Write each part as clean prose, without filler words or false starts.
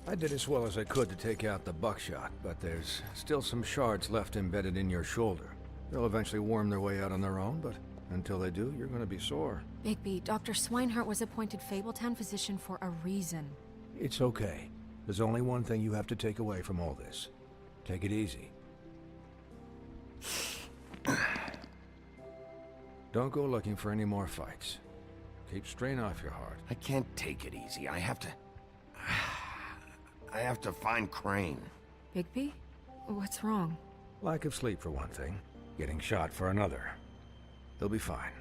I did as well as I could to take out the buckshot, but there's still some shards left embedded in your shoulder. They'll eventually worm their way out on their own, but until they do, you're gonna be sore. Bigby, Dr. Swinehart was appointed Fabletown physician for a reason. It's okay. There's only one thing you have to take away from all this. Take it easy. Don't go looking for any more fights. Keep strain off your heart. I can't take it easy. I have to find Crane. Bigby? What's wrong? Lack of sleep for one thing. Getting shot for another. They'll be fine.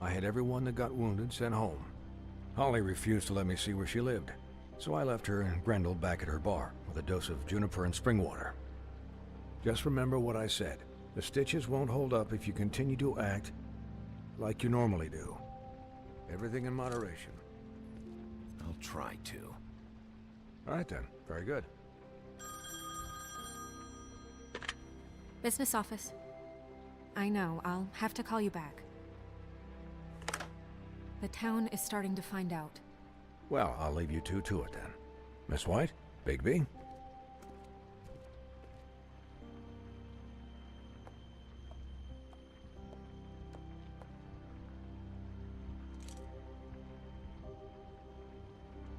I had everyone that got wounded sent home. Holly refused to let me see where she lived, so I left her and Grendel back at her bar with a dose of juniper and spring water. Just remember what I said. The stitches won't hold up if you continue to act like you normally do. Everything in moderation. I'll try to. All right then. Very good. Business office. I know, I'll have to call you back. The town is starting to find out. Well, I'll leave you two to it then. Miss White? Bigby?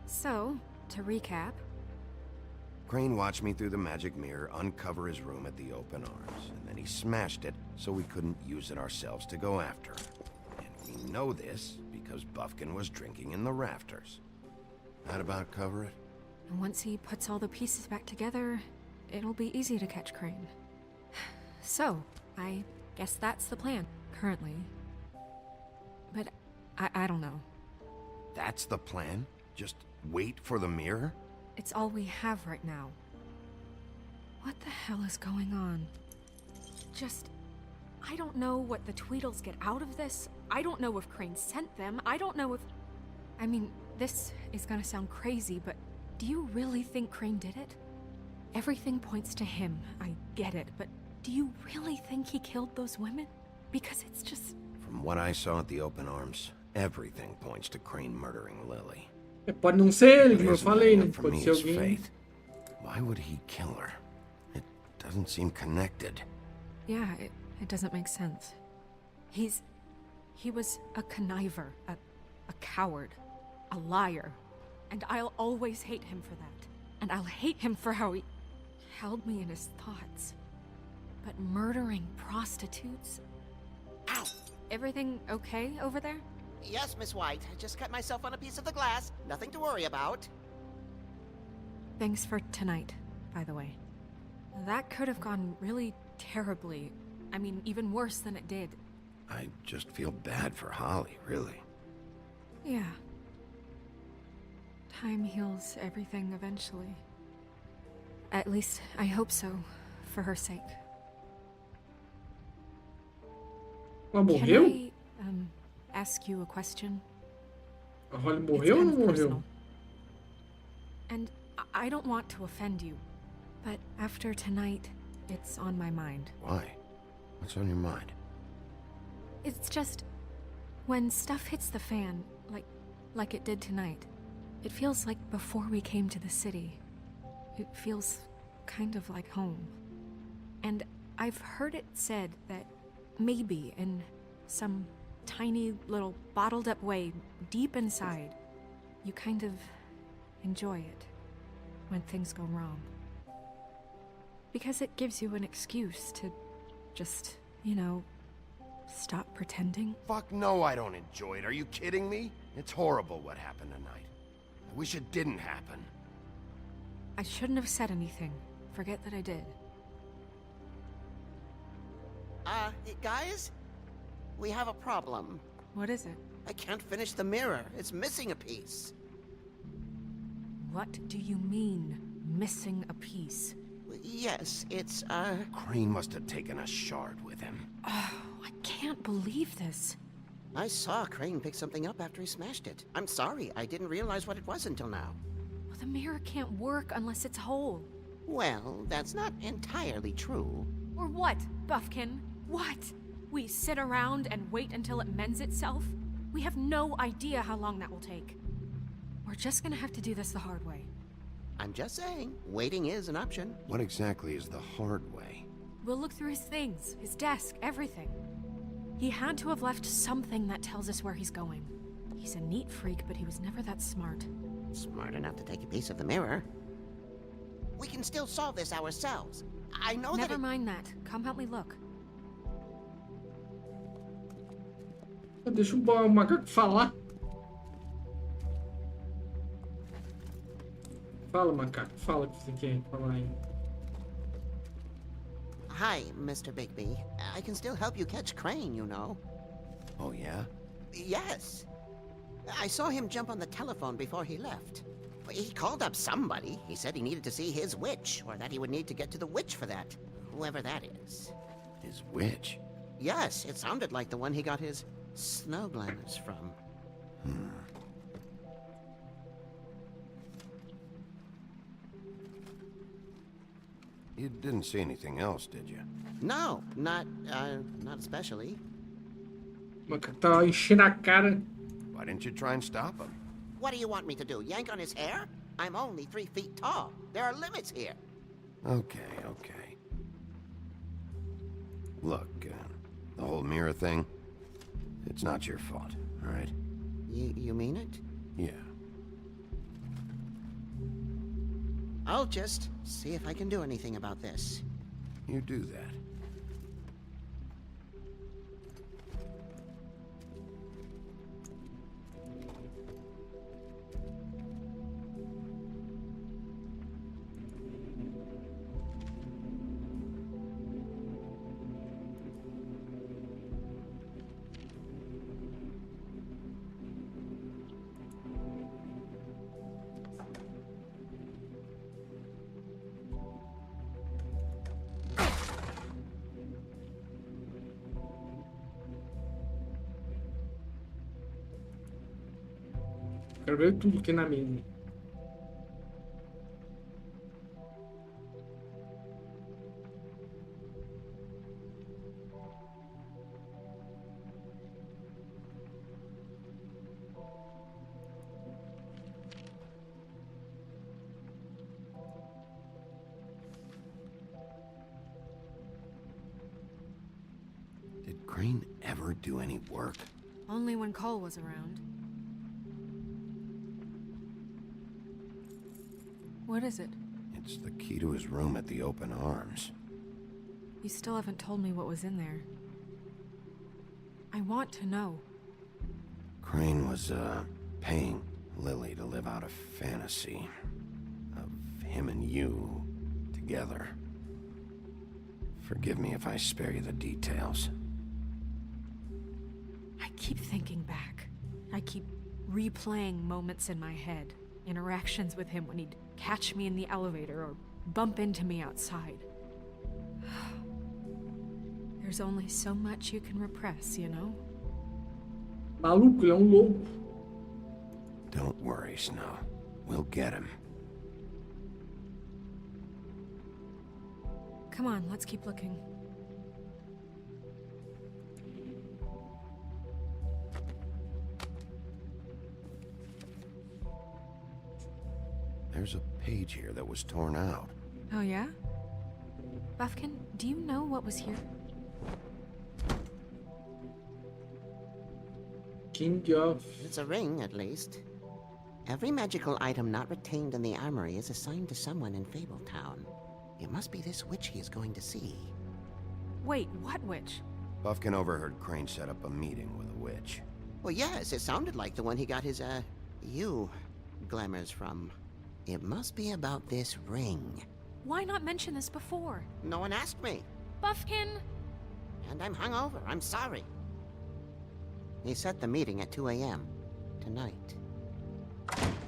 So, to recap... Crane watched me through the magic mirror uncover his room at the open arms, and then he smashed it so we couldn't use it ourselves to go after him. And we know this because Buffkin was drinking in the rafters. That about cover it? And once he puts all the pieces back together, it'll be easy to catch Crane. So, I guess that's the plan, currently. But I don't know. That's the plan? Just wait for the mirror? It's all we have right now. What the hell is going on? I don't know what the Tweedles get out of this. I don't know if Crane sent them. I don't know if... I mean, this is gonna sound crazy, but do you really think Crane did it? Everything points to him, I get it, but do you really think he killed those women? Because it's just... From what I saw at the open arms, everything points to Crane murdering Lily. Pode não ser ele, It como eu isn't falei, enough não for pode me ser as alguém. Faith. Why would he kill her? It doesn't seem connected. Yeah, it doesn't make sense. He was a conniver, a coward, a liar. And I'll always hate him for that. And I'll hate him for how he held me in his thoughts. But murdering prostitutes? Ow! Everything okay over there? Yes, Miss White. I just cut myself on a piece of the glass. Nothing to worry about. Thanks for tonight, by the way. That could have gone really terribly. I mean, even worse than it did. I just feel bad for Holly, really. Yeah. Time heals everything eventually. At least, I hope so, for her sake. Ela morreu? Can I, ask you a question? A Holly It's morreu ou kind não of morreu? personal. And I don't want to offend you, but after tonight, it's on my mind. Why? What's on your mind? It's just, when stuff hits the fan, like it did tonight, it feels like before we came to the city. It feels kind of like home. And I've heard it said that maybe in some tiny little bottled up way deep inside, you kind of enjoy it when things go wrong. Because it gives you an excuse to just, you know, stop pretending. Fuck no, I don't enjoy it. Are you kidding me? It's horrible what happened tonight. I wish it didn't happen. I shouldn't have said anything. Forget that I did. Guys? We have a problem. What is it? I can't finish the mirror. It's missing a piece. What do you mean, missing a piece? Yes, it's, Crane must have taken a shard with him. Oh, I can't believe this. I saw Crane pick something up after he smashed it. I'm sorry, I didn't realize what it was until now. Well, the mirror can't work unless it's whole. Well, that's not entirely true. Or what, Buffkin? What? We sit around and wait until it mends itself? We have no idea how long that will take. We're just gonna have to do this the hard way. I'm just saying, waiting is an option. What exactly is the hard way? We'll look through his things, his desk, everything. He had to have left something that tells us where he's going. He's a neat freak, but he was never that smart. Smart enough to take a piece of the mirror. We can still solve this ourselves. I know Never that mind that. Come help me look. Deixa o macaco falar. Fala, macaco. Fala o que você quer falar aí. Hi, Mr. Bigby. I can still help you catch Crane, you know. Oh, yeah? Yes. I saw him jump on the telephone before he left. He called up somebody. He said he needed to see his witch, or that he would need to get to the witch for that. Whoever that is. His witch? Yes, it sounded like the one he got his snow glamours from. You didn't see anything else, did you? No, not especially. O macaco tá enchendo a cara. Why didn't you try and stop him? What do you want me to do, yank on his hair? I'm only 3 feet tall. There are limits here. Okay, okay. Look, the whole mirror thing, it's not your fault, all right? You mean it? Yeah. I'll just see if I can do anything about this. You do that. Quero ver tudo aqui na mesa. Did Crane ever do any work? Only when Cole was around. What is it? It's the key to his room at the Open Arms. You still haven't told me what was in there. I want to know. Crane was, paying Lily to live out a fantasy of him and you together. Forgive me if I spare you the details. I keep thinking back. I keep replaying moments in my head. Interactions with him when he'd catch me in the elevator or bump into me outside. There's only so much you can repress, you know? Maluco, ele é louco. Don't worry, Snow. We'll get him. Come on, let's keep looking. There's a page here that was torn out. Oh, yeah? Buffkin, do you know what was here? King of... It's a ring, at least. Every magical item not retained in the armory is assigned to someone in Fabletown. It must be this witch he is going to see. Wait, what witch? Buffkin overheard Crane set up a meeting with a witch. Well, yes, it sounded like the one he got his, glamours from. It must be about this ring. Why not mention this before? No one asked me. Buffkin! And I'm hungover. I'm sorry. He set the meeting at 2 a.m. tonight.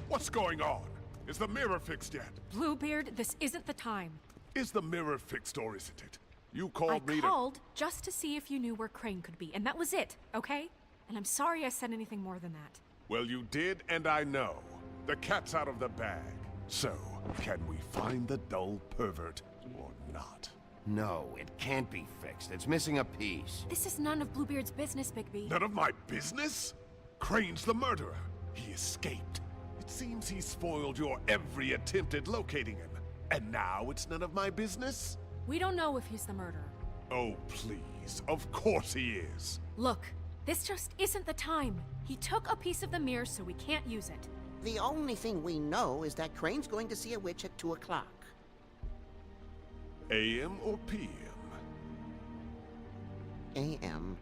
What's going on? Is the mirror fixed yet? Bluebeard, this isn't the time. Is the mirror fixed or isn't it? You called me I called just to see if you knew where Crane could be, and that was it, okay? And I'm sorry I said anything more than that. Well, you did, and I know. The cat's out of the bag. So, can we find the dull pervert or not? No, it can't be fixed. It's missing a piece. This is none of Bluebeard's business, Bigby. None of my business? Crane's the murderer. He escaped. It seems he spoiled your every attempt at locating him. And now it's none of my business? We don't know if he's the murderer. Oh, please. Of course he is. Look, this just isn't the time. He took a piece of the mirror, so we can't use it. The only thing we know is that Crane's going to see a witch at 2 o'clock. AM or PM? A.M.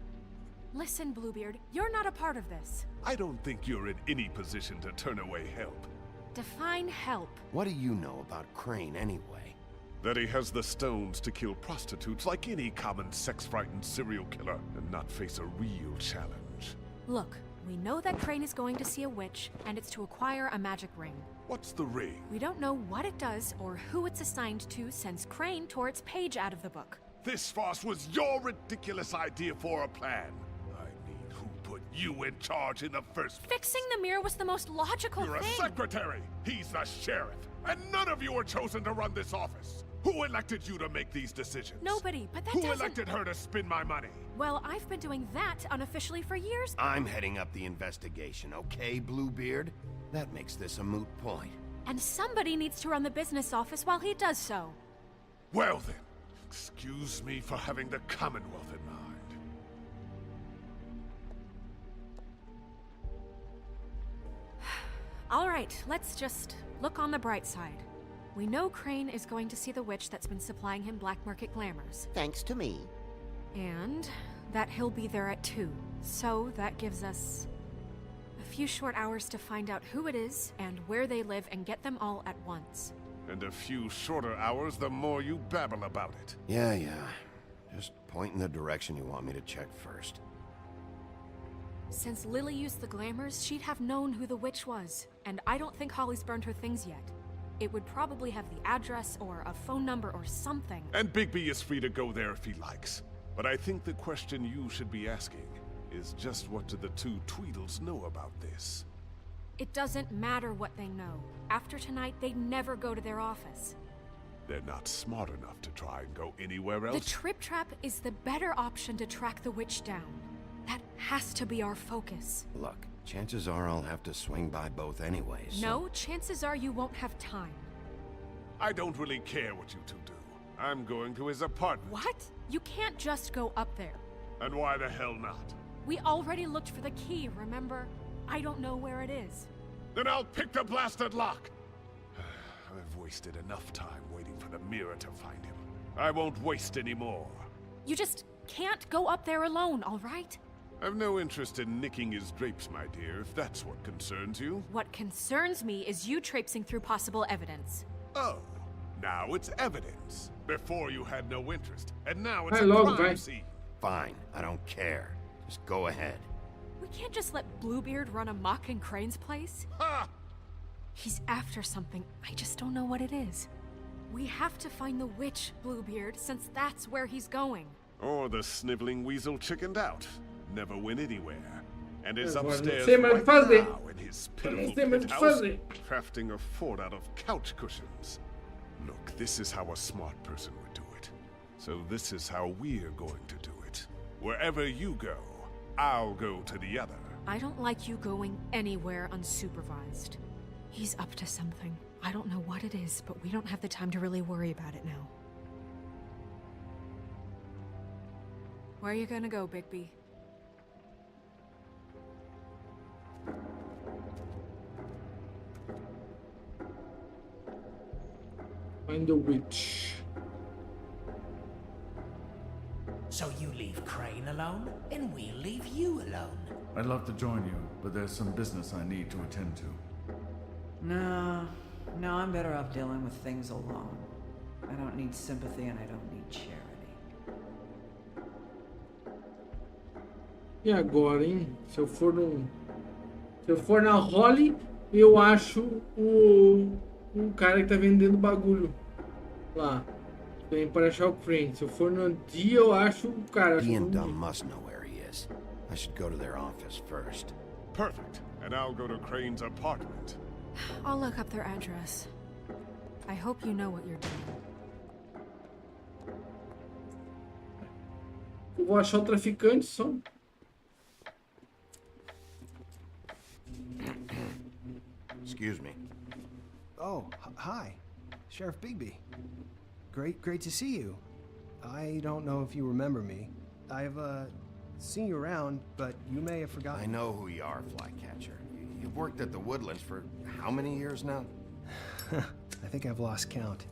Listen, Bluebeard, you're not a part of this. I don't think you're in any position to turn away help. Define help. What do you know about Crane anyway? That he has the stones to kill prostitutes like any common sex-frightened serial killer and not face a real challenge. Look, we know that Crane is going to see a witch, and it's to acquire a magic ring. What's the ring? We don't know what it does or who it's assigned to since Crane tore its page out of the book. This farce was your ridiculous idea for a plan. I mean, who put you in charge in the first place? Fixing the mirror was the most logical You're a thing. secretary. He's the sheriff. And none of you were chosen to run this office. Who elected you to make these decisions? Nobody, but that Who doesn't... elected her to spend my money? Well, I've been doing that unofficially for years. I'm heading up the investigation, okay, Bluebeard? That makes this a moot point. And somebody needs to run the business office while he does so. Well then, excuse me for having the Commonwealth in mind. All right, let's just look on the bright side. We know Crane is going to see the witch that's been supplying him black market glamours. Thanks to me. And that he'll be there at 2. So that gives us a few short hours to find out who it is and where they live and get them all at once. And a few shorter hours the more you babble about it. Yeah. Just point in the direction you want me to check first. Since Lily used the glamours, she'd have known who the witch was. And I don't think Holly's burned her things yet. It would probably have the address or a phone number or something. And Bigby is free to go there if he likes. But I think the question you should be asking is just what do the two Tweedles know about this? It doesn't matter what they know. After tonight, they'd never go to their office. They're not smart enough to try and go anywhere else. The Trip Trap is the better option to track the witch down. That has to be our focus. Look, chances are I'll have to swing by both anyways. so- No, chances are you won't have time. I don't really care what you two do. I'm going to his apartment. What? You can't just go up there. And why the hell not? We already looked for the key, remember? I don't know where it is. Then I'll pick the blasted lock! I've wasted enough time waiting for the mirror to find him. I won't waste any more. You just can't go up there alone, all right? I've no interest in nicking his drapes, my dear, if that's what concerns you. What concerns me is you traipsing through possible evidence. Oh, now it's evidence. Before you had no interest, and now it's I a love crime that. scene. Fine, I don't care. Just go ahead. We can't just let Bluebeard run amok in Crane's place. Ha! He's after something. I just don't know what it is. We have to find the witch, Bluebeard, since that's where he's going. Or the sniveling weasel chickened out. Never went anywhere. And is Agora não upstairs sei mais o que right fazer. now in his Eu não pitiful sei mais o que penthouse, fazer. crafting a fort out of couch cushions. Look, this is how a smart person would do it. So this is how we're going to do it. Wherever you go, I'll go to the other. I don't like you going anywhere unsupervised. He's up to something. I don't know what it is, but we don't have the time to really worry about it now. Where are you gonna go, Bigby? Find the witch. So you leave Crane alone, and we'll leave you alone. I'd love to join you, but there's some business I need to attend to. No, I'm better off dealing with things alone. I don't need sympathy and I don't need charity. E agora, hein? Se eu for na Holly, eu acho o cara que tá vendendo bagulho lá. Tem para achar o Crane. Se eu for no dia, eu acho o cara. He and Dumb must know where he is. I should go to their office first. Perfect. And I'll go to Crane's apartment. I'll look up their address. I hope you know what you're doing. Eu vou achar o traficante só. excuse me. Oh, hi. Sheriff Bigby. Great to see you. I don't know if you remember me. I've, seen you around, but you may have forgotten. I know who you are, Flycatcher. You've worked at the Woodlands for how many years now? I think I've lost count.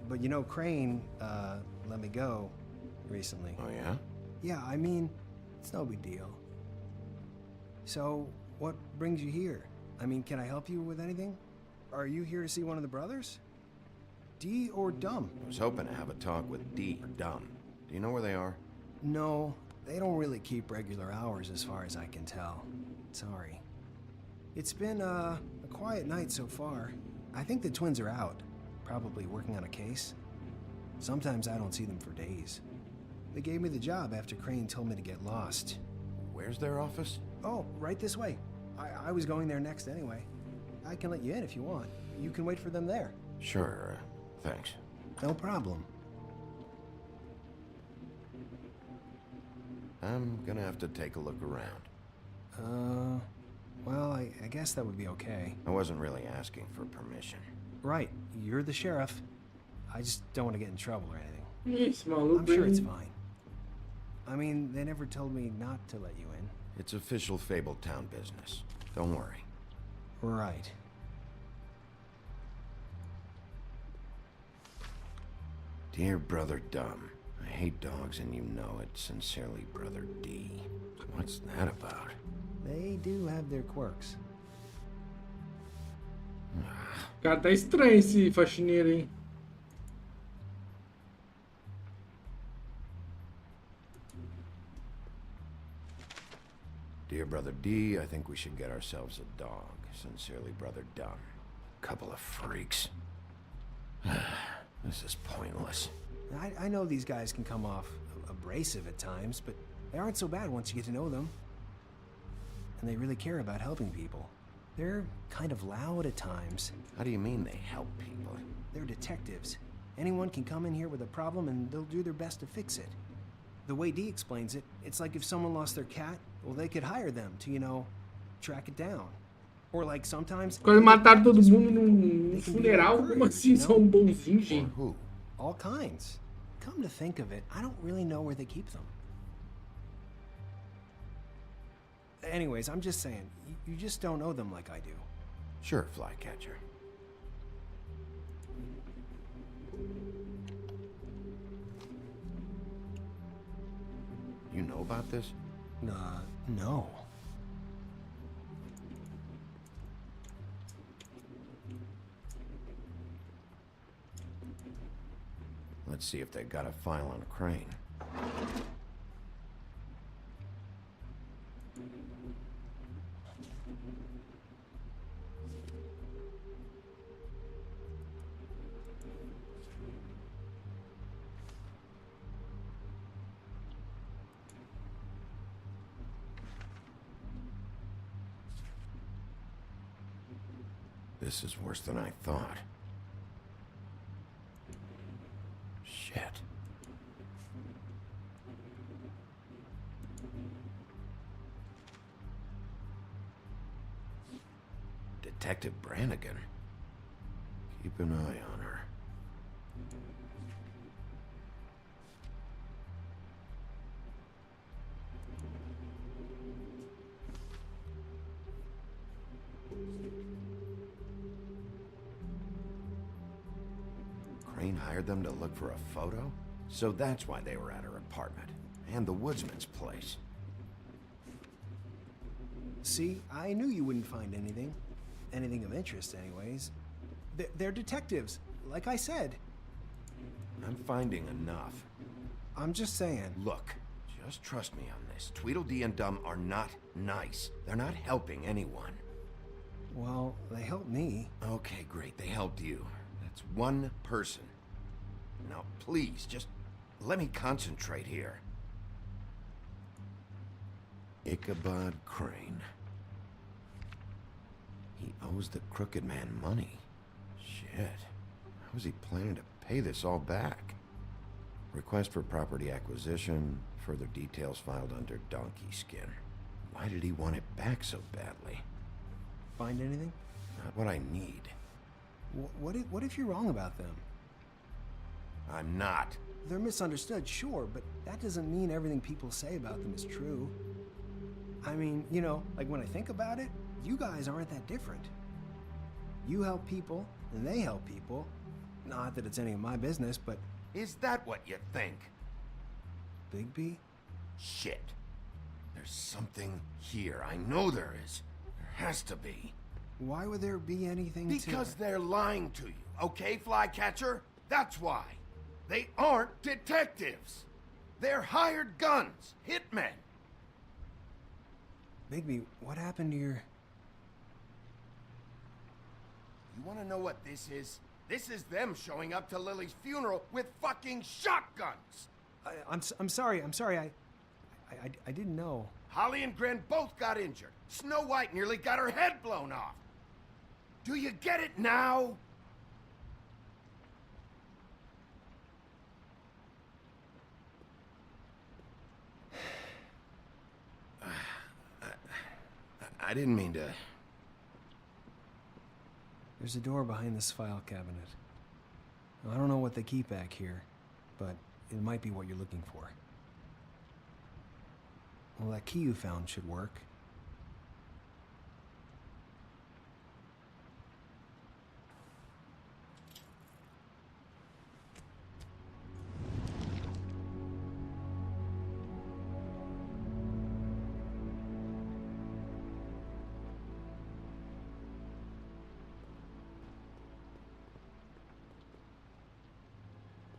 But you know, Crane, let me go recently. Oh, yeah? Yeah, I mean, it's no big deal. So, what brings you here? I mean, can I help you with anything? Are you here to see one of the brothers? D or Dumb? I was hoping to have a talk with D or Dumb. Do you know where they are? No, they don't really keep regular hours as far as I can tell. Sorry. It's been, a quiet night so far. I think the twins are out, probably working on a case. Sometimes I don't see them for days. They gave me the job after Crane told me to get lost. Where's their office? Oh, right this way. I was going there next anyway. I can let you in if you want. You can wait for them there. Sure, thanks. No problem. I'm gonna have to take a look around. Well, I guess that would be okay. I wasn't really asking for permission. Right, you're the sheriff. I just don't want to get in trouble or anything. Esse maluco I'm sure it's aí. fine. I mean, they never told me not to let you in. It's official Fabletown business. Don't worry. Right. Dear Brother Dumb, I hate dogs and you know it. Sincerely, Brother D. What's that about? They do have their quirks. Cara, tá estranho esse faxineiro, hein? Dear Brother D, I think we should get ourselves a dog. Sincerely, Brother Dumb. Couple of freaks. This is pointless. I know these guys can come off abrasive at times, but they aren't so bad once you get to know them. And they really care about helping people. They're kind of loud at times. How do you mean they help people? They're detectives. Anyone can come in here with a problem and they'll do their best to fix it. The way Dee explains it, it's like if someone lost their cat, well, they could hire them to, you know, track it down. Or like sometimes... Quando mataram todo mundo num funeral, como assim são bonzinhos, Or gente? who? All kinds. Come to think of it, I don't really know where they keep them. Anyways, I'm just saying, you just don't know them like I do. Sure, Flycatcher. You know about this? No. Let's see if they got a file on Crane. This is worse than I thought. Shit. Detective Brannigan. Keep an eye on her. Crane hired them to look for a photo? So that's why they were at her apartment. And the woodsman's place. See, I knew you wouldn't find anything. Anything of interest, anyways. They're detectives, like I said. I'm finding enough. I'm just saying. Look, just trust me on this. Tweedledee and Dumb are not nice. They're not helping anyone. Well, they helped me. Okay, great. They helped you. That's one person. Now, please, just let me concentrate here. Ichabod Crane. He owes the crooked man money. Shit. How is he planning to pay this all back? Request for property acquisition. Further details filed under donkey skin. Why did he want it back so badly? Find anything? not what I need. What if you're wrong about them? I'm not. They're misunderstood, sure, but that doesn't mean everything people say about them is true. I mean, you know, like when I think about it, you guys aren't that different. You help people, and they help people. Not that it's any of my business, but... Is that what you think? Bigby? Shit. There's something here. I know there is. There has to be. Why would there be anything Because they're lying to you, okay, Flycatcher? That's why. They aren't detectives. They're hired guns, hitmen. Bigby, what happened to your... You want to know what this is? This is them showing up to Lily's funeral with fucking shotguns. I'm sorry. I didn't know. Holly and Gren both got injured. Snow White nearly got her head blown off. Do you get it now? I didn't mean to... There's a door behind this file cabinet. I don't know what they keep back here, but it might be what you're looking for. Well, that key you found should work.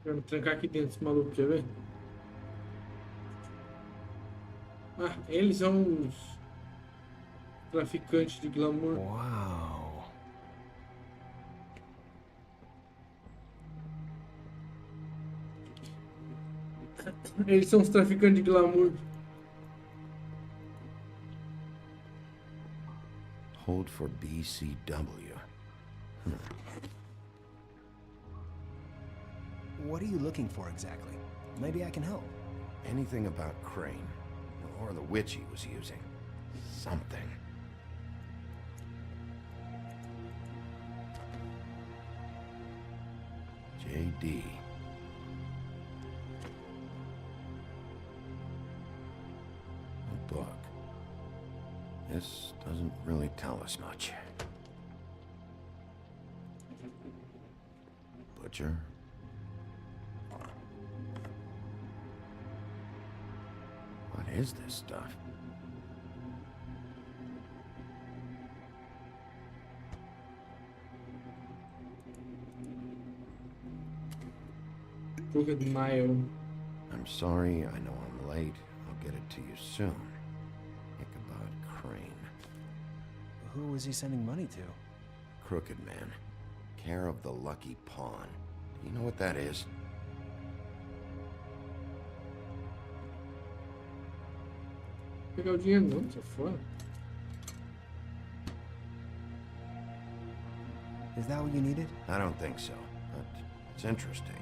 Pra me trancar aqui dentro, esse maluco, quer ver? Ah, eles são os traficantes de glamour. Uau! Eles são os traficantes de glamour. Hold for BCW. What are you looking for exactly? Maybe I can help. Anything about Crane, or the witch he was using. Something. JD. A book. This doesn't really tell us much. Butcher. What is this stuff? Crooked Mile. I'm sorry, I know I'm late. I'll get it to you soon. Ichabod Crane. Who was he sending money to? Crooked Man. Care of the Lucky Pawn. Do you know what that is? Pegar o dinheiro não, sai fora. Is that what you needed? I don't think so, but it's interesting.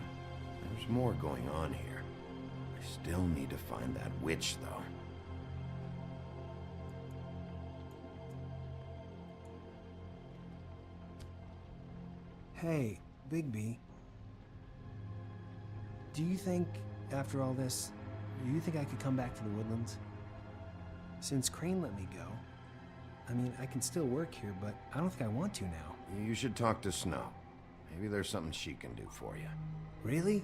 There's more going on here. I still need to find that witch, though. Hey, Bigby. Do you think, after all this, do you think I could come back to the Woodlands? Since Crane let me go, I mean, I can still work here, but I don't think I want to now. You should talk to Snow. Maybe there's something she can do for you. Really?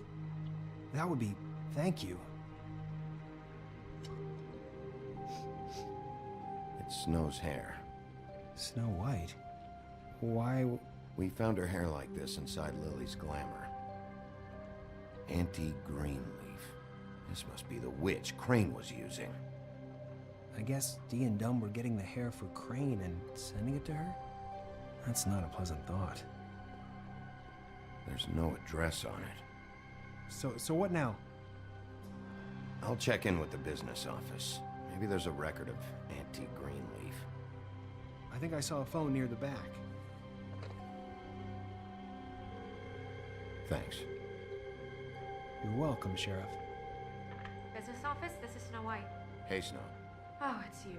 That would be... thank you. It's Snow's hair. Snow White? Why... We found her hair like this inside Lily's glamour. Anti-green leaf. This must be the witch Crane was using. I guess Dee and Dumb were getting the hair for Crane and sending it to her? That's not a pleasant thought. There's no address on it. So what now? I'll check in with the business office. Maybe there's a record of anti-green leaf. I think I saw a phone near the back. Thanks. You're welcome, Sheriff. Business office, this is Snow White. Hey, Snow. Oh, it's you.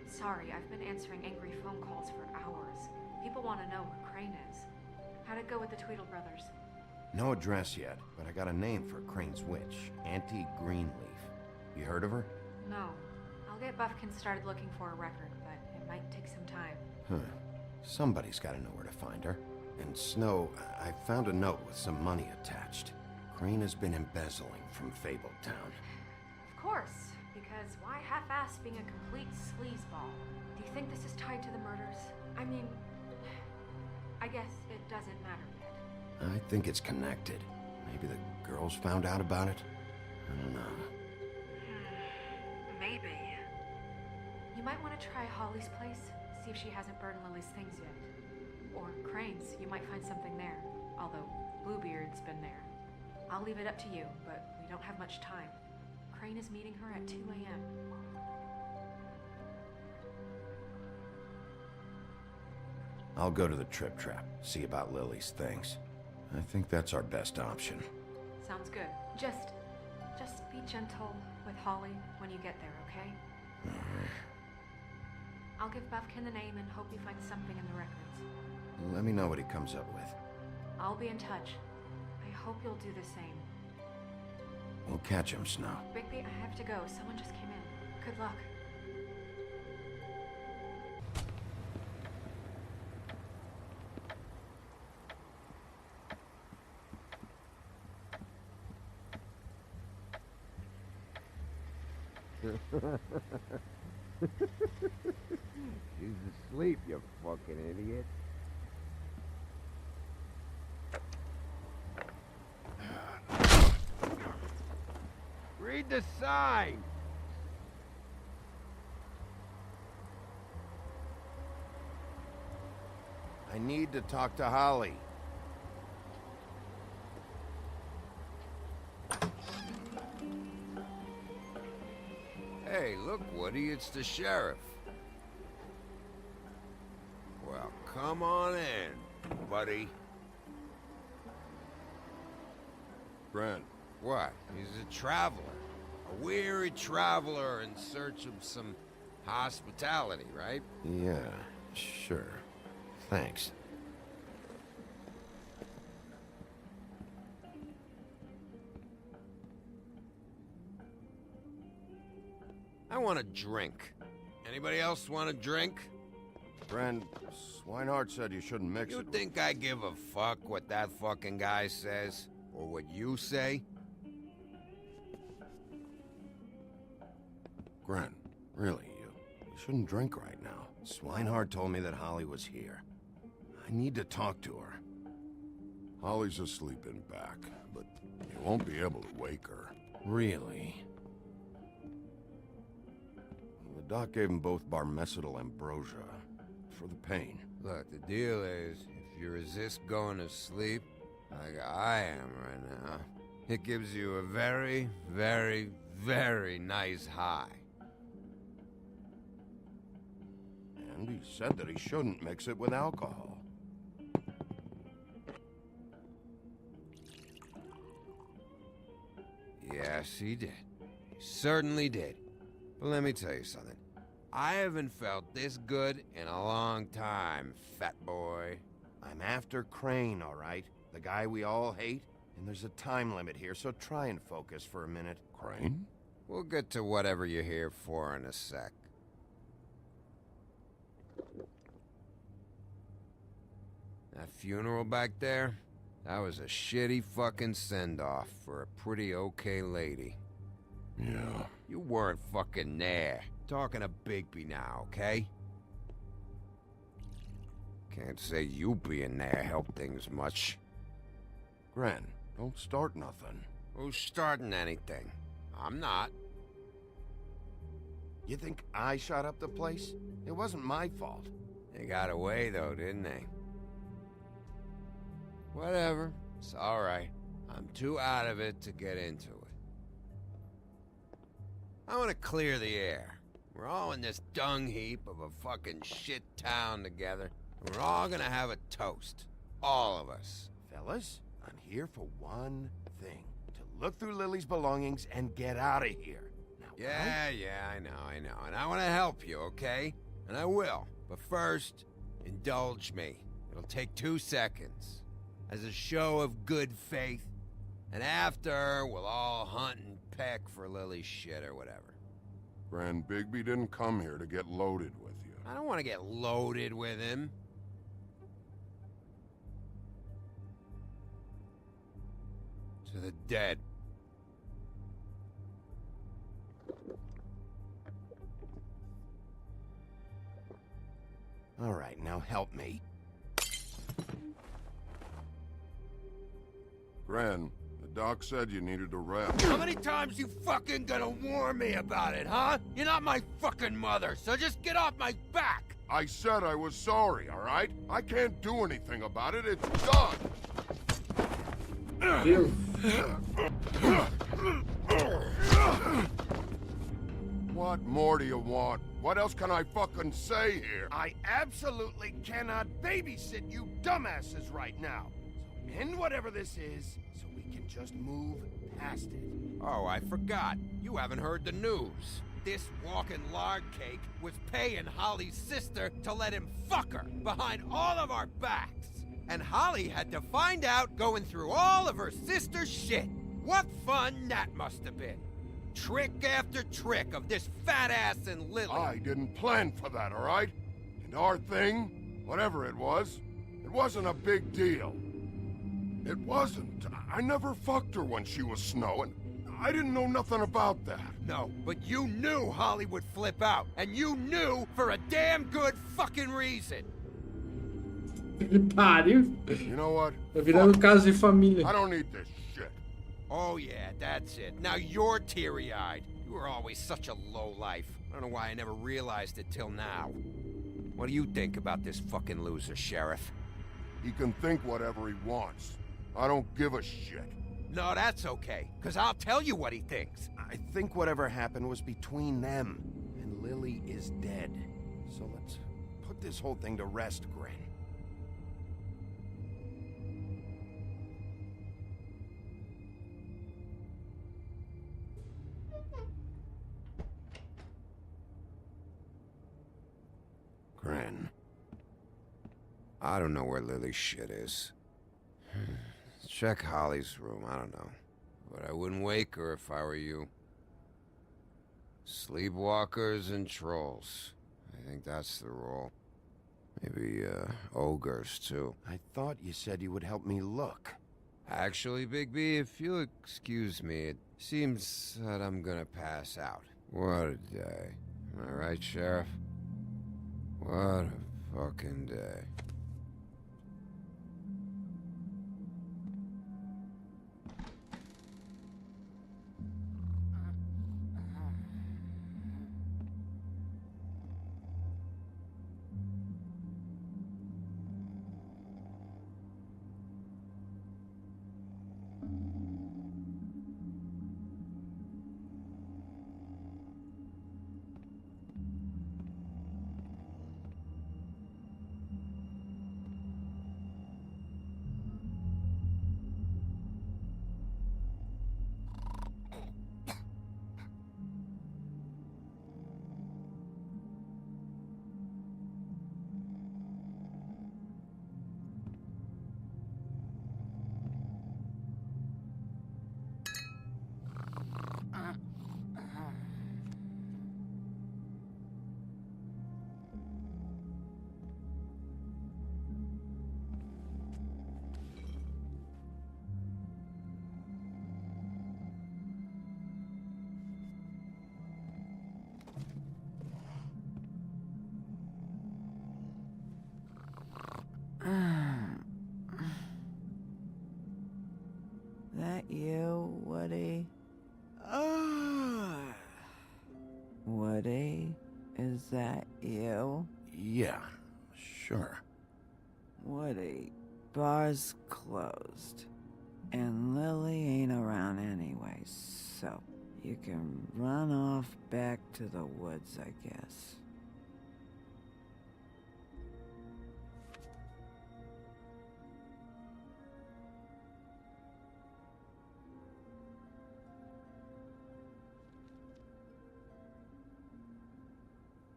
Sorry, I've been answering angry phone calls for hours. People want to know where Crane is. How'd it go with the Tweedle brothers? No address yet, but I got a name for Crane's witch. Auntie Greenleaf. You heard of her? No. I'll get Buffkin started looking for a record, but it might take some time. Huh. Somebody's got to know where to find her. And Snow, I found a note with some money attached. Crane has been embezzling from Fabletown. Of course, because why half-ass being a complete sleazeball? Do you think this is tied to the murders? I mean, I guess it doesn't matter yet. I think it's connected. Maybe the girls found out about it? I don't know. Maybe. You might want to try Holly's place, see if she hasn't burned Lily's things yet. Or Crane's, you might find something there. Although, Bluebeard's been there. I'll leave it up to you, but we don't have much time. Crane is meeting her at 2 a.m. I'll go to the Trip Trap, see about Lily's things. I think that's our best option. Sounds good. Just be gentle with Holly when you get there, okay? I'll give Buffkin the name and hope you find something in the records. Let me know what he comes up with. I'll be in touch. I hope you'll do the same. We'll catch him, Snow. Bigby, I have to go. Someone just came in. Good luck. She's asleep, you fucking idiot. Read the sign! I need to talk to Holly. Hey, look, Woody, it's the sheriff. Well, come on in, buddy. Brent. What? He's a traveler. A weary traveler in search of some hospitality, right? Yeah, sure. Thanks. I want a drink. Anybody else want a drink? Friend, Swinehart said you shouldn't mix it. You think I give a fuck what that fucking guy says? Or what you say? Gren, really, you shouldn't drink right now. Swinehart told me that Holly was here. I need to talk to her. Holly's asleep in back, but you won't be able to wake her. Really? The doc gave them both barmecidal ambrosia for the pain. Look, the deal is, if you resist going to sleep, like I am right now, it gives you a very, very, very nice high. And he said that he shouldn't mix it with alcohol. Yes, he did. He certainly did. But let me tell you something. I haven't felt this good in a long time, fat boy. I'm after Crane, all right? The guy we all hate? And there's a time limit here, so try and focus for a minute. Crane? We'll get to whatever you're here for in a sec. That funeral back there? That was a shitty fucking send-off for a pretty okay lady. Yeah. You weren't fucking there. Talking to Bigby now, okay? Can't say you being there helped things much. Gren, don't start nothing. Who's starting anything? I'm not. You think I shot up the place? It wasn't my fault. They got away, though, didn't they? Whatever. It's alright. I'm too out of it to get into it. I want to clear the air. We're all in this dung heap of a fucking shit town together, and we're all gonna have a toast. All of us. Fellas, I'm here for one thing. To look through Lily's belongings and get out of here. Now, Yeah, I know. know, and I want to help you, okay? And I will. But first, indulge me. It'll take 2 seconds. As a show of good faith. And after, we'll all hunt and peck for Lily's shit or whatever. Grand Bigby didn't come here to get loaded with you. I don't want to get loaded with him. To the dead. All right, now help me. Gran, the doc said you needed a rest. How many times you fucking gonna warn me about it, huh? You're not my fucking mother, so just get off my back! I said I was sorry, all right? I can't do anything about it. It's done. Deus. What more do you want? What else can I fucking say here? I absolutely cannot babysit you dumbasses right now. So end whatever this is, so we can just move past it. Oh, I forgot. You haven't heard the news. This walking lard cake was paying Holly's sister to let him fuck her behind all of our backs. And Holly had to find out going through all of her sister's shit. What fun that must have been. Trick after trick of this fat ass and Lily. I didn't plan for that, all right? And our thing, whatever it wasn't a big deal. It wasn't. I never fucked her when she was snowing. I didn't know nothing about that. No, but you knew Holly would flip out. And you knew for a damn good fucking reason. Pariu. You know what? Tá virando caso de família. I don't need this shit. Oh yeah, that's it. Now you're teary-eyed. You were always such a lowlife. I don't know why I never realized it till now. What do you think about this fucking loser, Sheriff? He can think whatever he wants. I don't give a shit. No, that's okay, because I'll tell you what he thinks. I think whatever happened was between them, and Lily is dead. So let's put this whole thing to rest, Grin. Gran. I don't know where Lily's shit is. Check Holly's room, I don't know. But I wouldn't wake her if I were you. Sleepwalkers and trolls. I think that's the rule. Maybe, ogres, too. I thought you said you would help me look. Actually, Big B, if you'll excuse me, it seems that I'm gonna pass out. What a day. Am I right, Sheriff? What a fucking day. That you, Woody? Woody? Is that you? Yeah, sure. Woody, bar's closed. And Lily ain't around anyway, so you can run off back to the woods, I guess.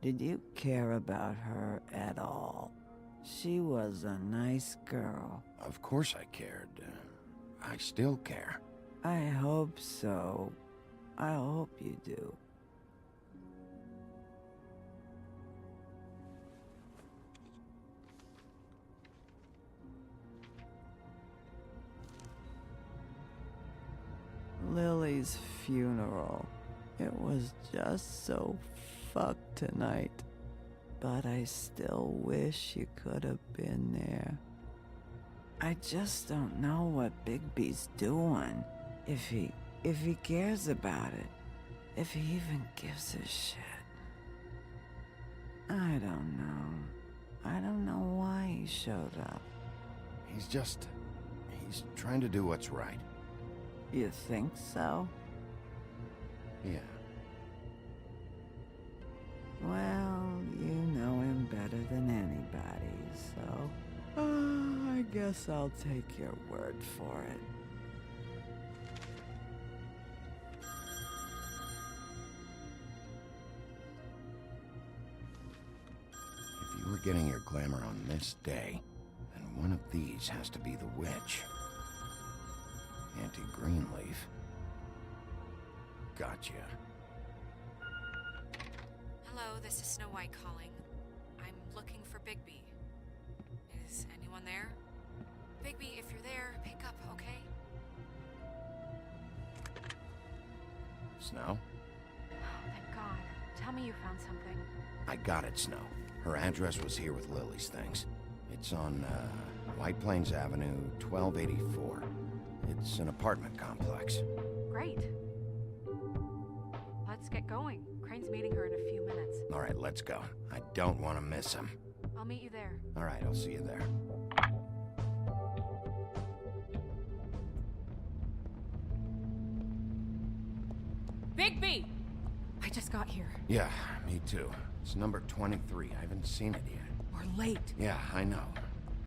Did you care about her at all? She was a nice girl. Of course I cared. I still care. I hope so. I hope you do. Lily's funeral. It was just so fucked tonight. But I still wish you could have been there. I just don't know what Bigby's doing. If he cares about it. If he even gives a shit. I don't know. I don't know why he showed up. He's trying to do what's right. You think so? Yeah. Well, you know him better than anybody, so... I guess I'll take your word for it. If you were getting your glamour on this day, then one of these has to be the witch. Auntie Greenleaf. Gotcha. Hello, this is Snow White calling. I'm looking for Bigby. Is anyone there? Bigby, if you're there, pick up, okay? Snow? Oh, thank God. Tell me you found something. I got it, Snow. Her address was here with Lily's things. It's on, White Plains Avenue, 1284. It's an apartment complex. Great. Let's get going. Crane's meeting her in a few minutes. All right, let's go. I don't want to miss him. I'll meet you there. All right, I'll see you there. Bigby! I just got here. Yeah, me too. It's number 23. I haven't seen it yet. We're late. Yeah, I know.